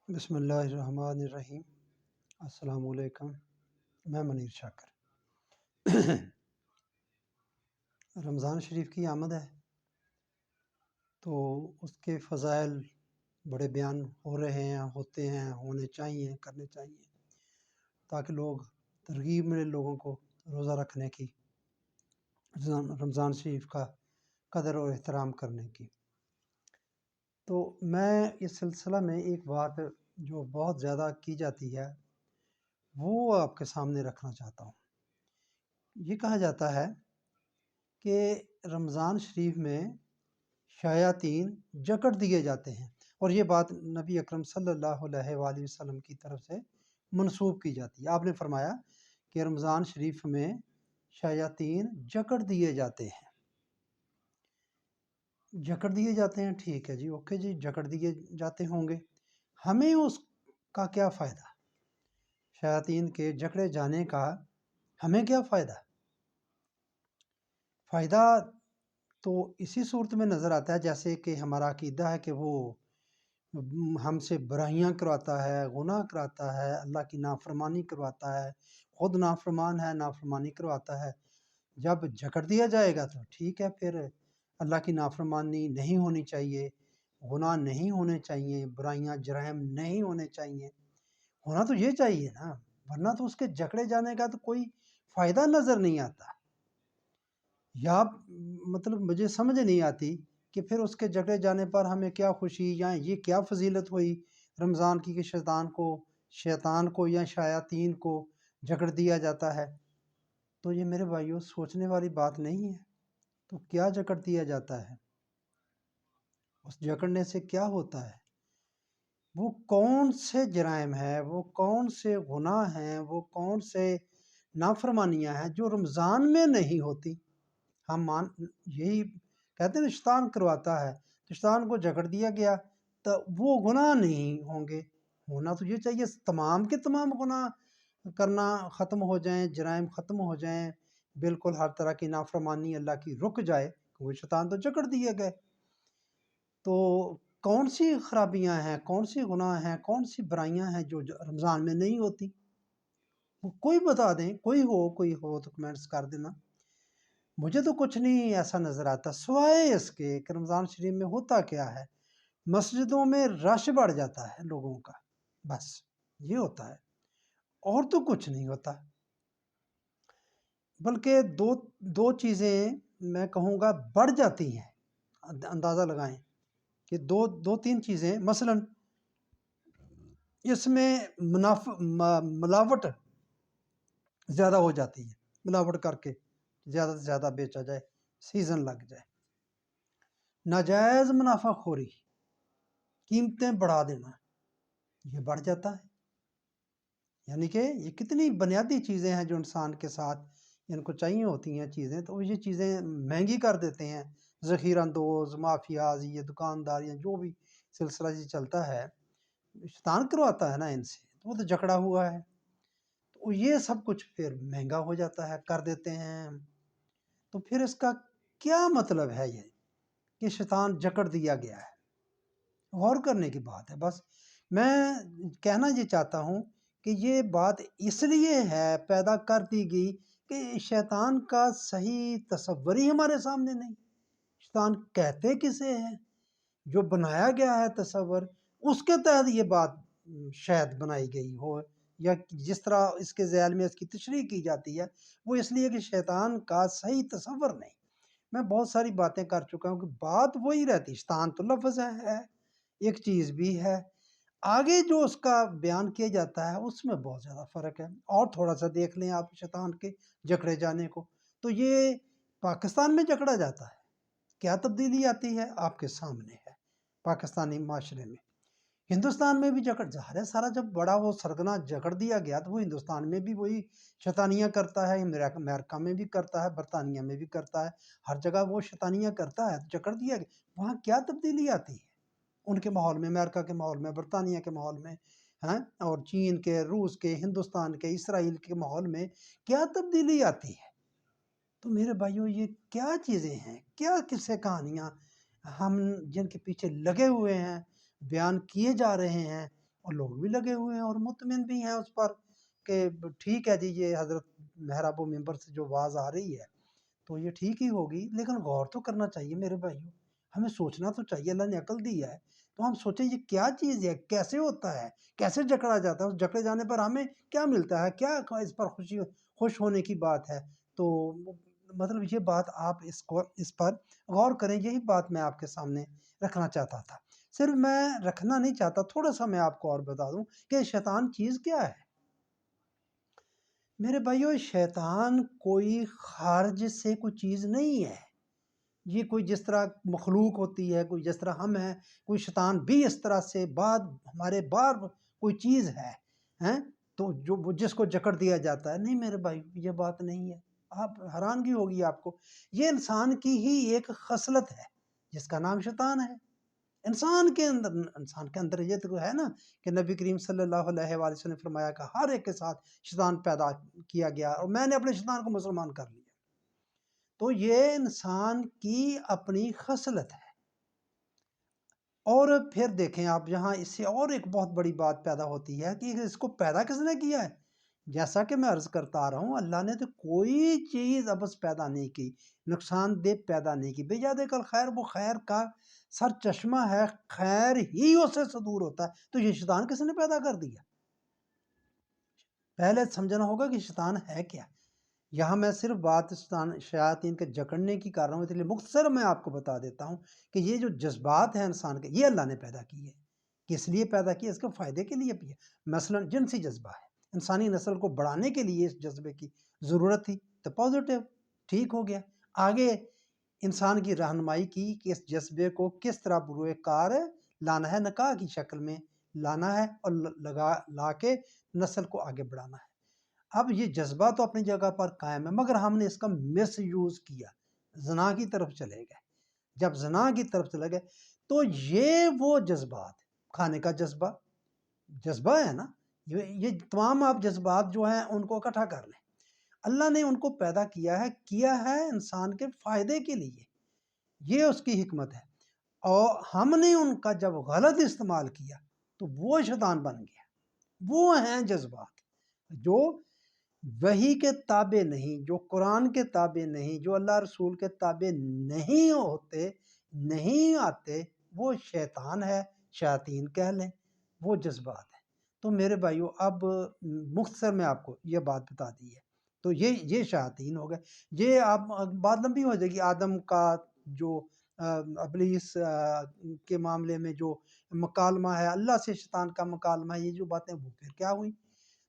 بسم اللہ الرحمن الرحیم۔ السلام علیکم، میں منیر شاکر۔ رمضان شریف کی آمد ہے تو اس کے فضائل بڑے بیان ہو رہے ہیں، ہوتے ہیں، ہونے چاہیے، کرنے چاہیے تاکہ لوگ ترغیب ملے لوگوں کو روزہ رکھنے کی، رمضان شریف کا قدر اور احترام کرنے کی۔ تو میں اس سلسلہ میں ایک بات جو بہت زیادہ کی جاتی ہے وہ آپ کے سامنے رکھنا چاہتا ہوں۔ یہ کہا جاتا ہے کہ رمضان شریف میں شیاطین جکڑ دیے جاتے ہیں، اور یہ بات نبی اکرم صلی اللہ علیہ وآلہ وسلم کی طرف سے منسوب کی جاتی ہے۔ آپ نے فرمایا کہ رمضان شریف میں شیاطین جکڑ دیے جاتے ہیں۔ جکڑ دیے جاتے ہیں، ٹھیک ہے جی، اوکے جی، جکڑ دیے جاتے ہوں گے، ہمیں اس کا کیا فائدہ؟ شیاطین کے جکڑے جانے کا ہمیں کیا فائدہ؟ فائدہ تو اسی صورت میں نظر آتا ہے جیسے کہ ہمارا عقیدہ ہے کہ وہ ہم سے برائیاں کرواتا ہے، گناہ کراتا ہے، اللہ کی نافرمانی کرواتا ہے، خود نافرمان ہے، نافرمانی کرواتا ہے۔ جب جکڑ دیا جائے گا تو ٹھیک ہے، پھر اللہ کی نافرمانی نہیں ہونی چاہیے، گناہ نہیں ہونے چاہیے، برائیاں جرائم نہیں ہونے چاہیے، ہونا تو یہ چاہیے نا، ورنہ تو اس کے جکڑے جانے کا تو کوئی فائدہ نظر نہیں آتا۔ یا مطلب مجھے سمجھ نہیں آتی کہ پھر اس کے جکڑے جانے پر ہمیں کیا خوشی یا یہ کیا فضیلت ہوئی رمضان کی کہ شیطان کو یا شیاطین کو جکڑ دیا جاتا ہے۔ تو یہ میرے بھائیوں سوچنے والی بات نہیں ہے۔ تو کیا جکڑ دیا جاتا ہے؟ اس جکڑنے سے کیا ہوتا ہے؟ وہ کون سے جرائم ہیں، وہ کون سے گناہ ہیں، وہ کون سے نافرمانیاں ہیں جو رمضان میں نہیں ہوتی؟ ہم یہی کہتے ہیں شیطان کرواتا ہے، تو شیطان کو جکڑ دیا گیا تو وہ گناہ نہیں ہوں گے۔ ہونا تو یہ چاہیے تمام کے تمام گناہ کرنا ختم ہو جائیں، جرائم ختم ہو جائیں، بالکل ہر طرح کی نافرمانی اللہ کی رک جائے، وہ شیطان تو جکڑ دیے گئے۔ تو کون سی خرابیاں ہیں، کون سی گناہ ہیں، کون سی برائیاں ہیں جو رمضان میں نہیں ہوتی؟ وہ کوئی بتا دیں، کوئی ہو تو کمنٹس کر دینا۔ مجھے تو کچھ نہیں ایسا نظر آتا سوائے اس کے کہ رمضان شریف میں ہوتا کیا ہے، مسجدوں میں رش بڑھ جاتا ہے لوگوں کا، بس یہ ہوتا ہے، اور تو کچھ نہیں ہوتا۔ بلکہ دو چیزیں میں کہوں گا بڑھ جاتی ہیں، اندازہ لگائیں کہ دو تین چیزیں، مثلا اس میں ملاوٹ زیادہ ہو جاتی ہے، ملاوٹ کر کے زیادہ سے زیادہ بیچا جائے، سیزن لگ جائے، ناجائز منافع خوری، قیمتیں بڑھا دینا، یہ بڑھ جاتا ہے۔ یعنی کہ یہ کتنی بنیادی چیزیں ہیں جو انسان کے ساتھ ان کو چاہیے ہوتی ہیں چیزیں، تو یہ چیزیں مہنگی کر دیتے ہیں۔ ذخیرہ اندوز، مافیاز، یہ دکانداریاں، جو بھی سلسلہ یہ چلتا ہے، شیطان کرواتا ہے نا ان سے، تو وہ تو جکڑا ہوا ہے، تو یہ سب کچھ پھر مہنگا ہو جاتا ہے، کر دیتے ہیں۔ تو پھر اس کا کیا مطلب ہے یہ کہ شیطان جکڑ دیا گیا ہے؟ غور کرنے کی بات ہے۔ بس میں کہنا یہ چاہتا ہوں کہ یہ بات اس لیے ہے پیدا کر دی گئی کہ شیطان کا صحیح تصور ہی ہمارے سامنے نہیں۔ شیطان کہتے کسے ہیں؟ جو بنایا گیا ہے تصور، اس کے تحت یہ بات شاید بنائی گئی ہو، یا جس طرح اس کے ذیل میں اس کی تشریح کی جاتی ہے وہ اس لیے کہ شیطان کا صحیح تصور نہیں۔ میں بہت ساری باتیں کر چکا ہوں کہ بات وہی رہتی، شیطان تو لفظ ہے، ایک چیز بھی ہے، آگے جو اس کا بیان کیا جاتا ہے اس میں بہت زیادہ فرق ہے۔ اور تھوڑا سا دیکھ لیں آپ شیطان کے جکڑے جانے کو، تو یہ پاکستان میں جکڑا جاتا ہے، کیا تبدیلی آتی ہے آپ کے سامنے ہے پاکستانی معاشرے میں۔ ہندوستان میں بھی جکڑ، ظاہر ہے سارا جب بڑا وہ سرگنا جکڑ دیا گیا تو وہ ہندوستان میں بھی وہی شیطانیاں کرتا ہے، امریکہ میں بھی کرتا ہے، برطانیہ میں بھی کرتا ہے، ہر جگہ وہ شیطانیاں کرتا ہے، جکڑ دیا گیا، وہاں کیا تبدیلی آتی ہے ان کے ماحول میں، امریکہ کے ماحول میں، برطانیہ کے ماحول میں، اور چین کے، روس کے، ہندوستان کے، اسرائیل کے ماحول میں کیا تبدیلی آتی ہے؟ تو میرے بھائیوں یہ کیا چیزیں ہیں، کیا قصے کہانیاں ہم جن کے پیچھے لگے ہوئے ہیں، بیان کیے جا رہے ہیں، اور لوگ بھی لگے ہوئے ہیں اور مطمئن بھی ہیں اس پر کہ ٹھیک ہے جی، یہ حضرت محراب و ممبر سے جو آواز آ رہی ہے تو یہ ٹھیک ہی ہوگی، لیکن غور تو کرنا چاہیے میرے بھائیوں، ہمیں سوچنا تو چاہیے، اللہ نے عقل دی ہے تو ہم سوچیں یہ کیا چیز ہے، کیسے ہوتا ہے، کیسے جکڑا جاتا ہے، اس جکڑے جانے پر ہمیں کیا ملتا ہے، کیا اس پر خوش ہونے کی بات ہے۔ تو مطلب یہ بات آپ اس پر غور کریں، یہی بات میں آپ کے سامنے رکھنا چاہتا تھا۔ صرف میں رکھنا نہیں چاہتا، تھوڑا سا میں آپ کو اور بتا دوں کہ شیطان چیز کیا ہے۔ میرے بھائیو، شیطان کوئی خارج سے کوئی چیز نہیں ہے، یہ کوئی جس طرح مخلوق ہوتی ہے، کوئی جس طرح ہم ہیں، کوئی شیطان بھی اس طرح سے ہمارے بار کوئی چیز ہے تو جو جس کو جکڑ دیا جاتا ہے، نہیں میرے بھائی، یہ بات نہیں ہے۔ آپ حیرانگی ہوگی آپ کو، یہ انسان کی ہی ایک خصلت ہے جس کا نام شیطان ہے۔ انسان کے اندر یہ تو ہے نا کہ نبی کریم صلی اللہ علیہ وآلہ وسلم نے فرمایا کہ ہر ایک کے ساتھ شیطان پیدا کیا گیا اور میں نے اپنے شیطان کو مسلمان کر لیا۔ تو یہ انسان کی اپنی خصلت ہے۔ اور پھر دیکھیں آپ، یہاں اس سے اور ایک بہت بڑی بات پیدا ہوتی ہے کہ اس کو پیدا کس نے کیا ہے؟ جیسا کہ میں عرض کرتا آ رہا ہوں، اللہ نے تو کوئی چیز ابس پیدا نہیں کی، نقصان دہ پیدا نہیں کی۔ بجاد کل خیر، وہ خیر کا سر چشمہ ہے، خیر ہی اس سے صدور ہوتا ہے۔ تو یہ شیطان کس نے پیدا کر دیا؟ پہلے سمجھنا ہوگا کہ شیطان ہے کیا۔ یہاں میں صرف بات شیاطین کے جکڑنے کی کر رہا ہوں، اس لیے مختصر میں آپ کو بتا دیتا ہوں کہ یہ جو جذبات ہیں انسان کے، یہ اللہ نے پیدا کی ہے۔ کس لیے پیدا کی ہے؟ اس کے فائدے کے لیے بھی ہے۔ مثلا جنسی جذبہ ہے، انسانی نسل کو بڑھانے کے لیے اس جذبے کی ضرورت تھی تو پازیٹیو، ٹھیک ہو گیا۔ آگے انسان کی رہنمائی کی کہ اس جذبے کو کس طرح بروئے کار لانا ہے، نکاح کی شکل میں لانا ہے اور لا کے نسل کو آگے بڑھانا ہے۔ اب یہ جذبہ تو اپنی جگہ پر قائم ہے، مگر ہم نے اس کا مس یوز کیا، زنا کی طرف چلے گئے۔ جب زنا کی طرف چلے گئے تو یہ وہ جذبات، کھانے کا جذبہ ہے نا، یہ تمام آپ جذبات جو ہیں ان کو اکٹھا کر لیں۔ اللہ نے ان کو پیدا کیا ہے انسان کے فائدے کے لیے، یہ اس کی حکمت ہے۔ اور ہم نے ان کا جب غلط استعمال کیا تو وہ شیطان بن گیا۔ وہ ہیں جذبات جو وحی کے تابع نہیں، جو قرآن کے تابع نہیں، جو اللہ رسول کے تابع نہیں ہوتے، نہیں آتے، وہ شیطان ہے، شیاطین کہہ لیں، وہ جذبات ہیں۔ تو میرے بھائیو، اب مختصر میں آپ کو یہ بات بتا دی ہے۔ تو یہ شیاطین ہو گئے۔ یہ آپ بات لمبی ہو جائے گی، آدم کا جو ابلیس کے معاملے میں جو مکالمہ ہے، اللہ سے شیطان کا مکالمہ ہے، یہ جو باتیں وہ پھر کیا ہوئی؟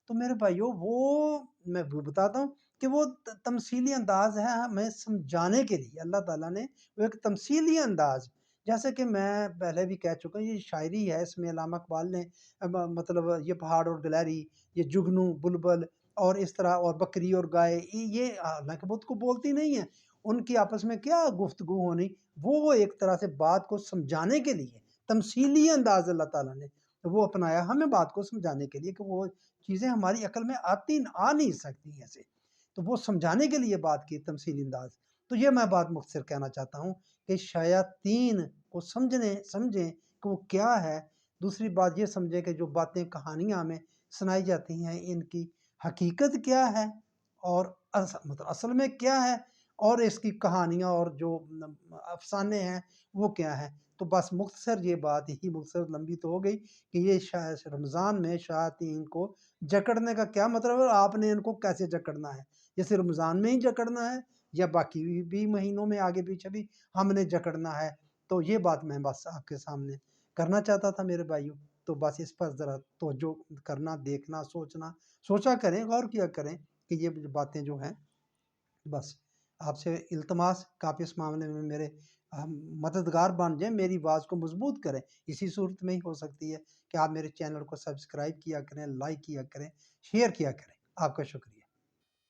تو میرے بھائیو، وہ میں بتاتا ہوں کہ وہ تمثیلی انداز ہے ہمیں سمجھانے کے لیے۔ اللہ تعالیٰ نے وہ ایک تمثیلی انداز، جیسے کہ میں پہلے بھی کہہ چکا ہوں، یہ شاعری ہے، اس میں علامہ اقبال نے مطلب یہ پہاڑ اور گلہری، یہ جگنو بلبل اور اس طرح، اور بکری اور گائے، یہ حالانکہ بت کو بولتی نہیں ہیں، ان کی آپس میں کیا گفتگو ہونی، وہ ایک طرح سے بات کو سمجھانے کے لیے تمثیلی انداز اللہ تعالیٰ نے وہ اپنایا، ہمیں بات کو سمجھانے کے لیے کہ وہ چیزیں ہماری عقل میں آ نہیں سکتی ایسے، تو وہ سمجھانے کے لیے بات کی تمثیلی انداز۔ تو یہ میں بات مختصر کہنا چاہتا ہوں کہ شیاطین کو سمجھیں کہ وہ کیا ہے۔ دوسری بات یہ سمجھیں کہ جو باتیں کہانیاں ہمیں سنائی جاتی ہیں، ان کی حقیقت کیا ہے اور مطلب اصل میں کیا ہے، اور اس کی کہانیاں اور جو افسانے ہیں وہ کیا ہیں۔ تو بس مختصر یہ بات ہی، مختصر لمبی تو ہو گئی کہ یہ رمضان میں شیاطین کو جکڑنے کا کیا مطلب ہے، آپ نے ان کو کیسے جکڑنا ہے، جیسے رمضان میں ہی جکڑنا ہے یا باقی بھی مہینوں میں آگے پیچھے بھی ہم نے جکڑنا ہے۔ تو یہ بات میں بس آپ کے سامنے کرنا چاہتا تھا میرے بھائیوں۔ تو بس اس پر ذرا توجہ کرنا، دیکھنا، سوچا کریں، غور کیا کریں کہ یہ باتیں جو ہیں، بس آپ سے التماس کہ آپ اس معاملے میں میرے مددگار بن جائیں، میری آواز کو مضبوط کریں۔ اسی صورت میں ہی ہو سکتی ہے کہ آپ میرے چینل کو سبسکرائب کیا کریں، لائک کیا کریں، شیئر کیا کریں۔ آپ کا شکریہ۔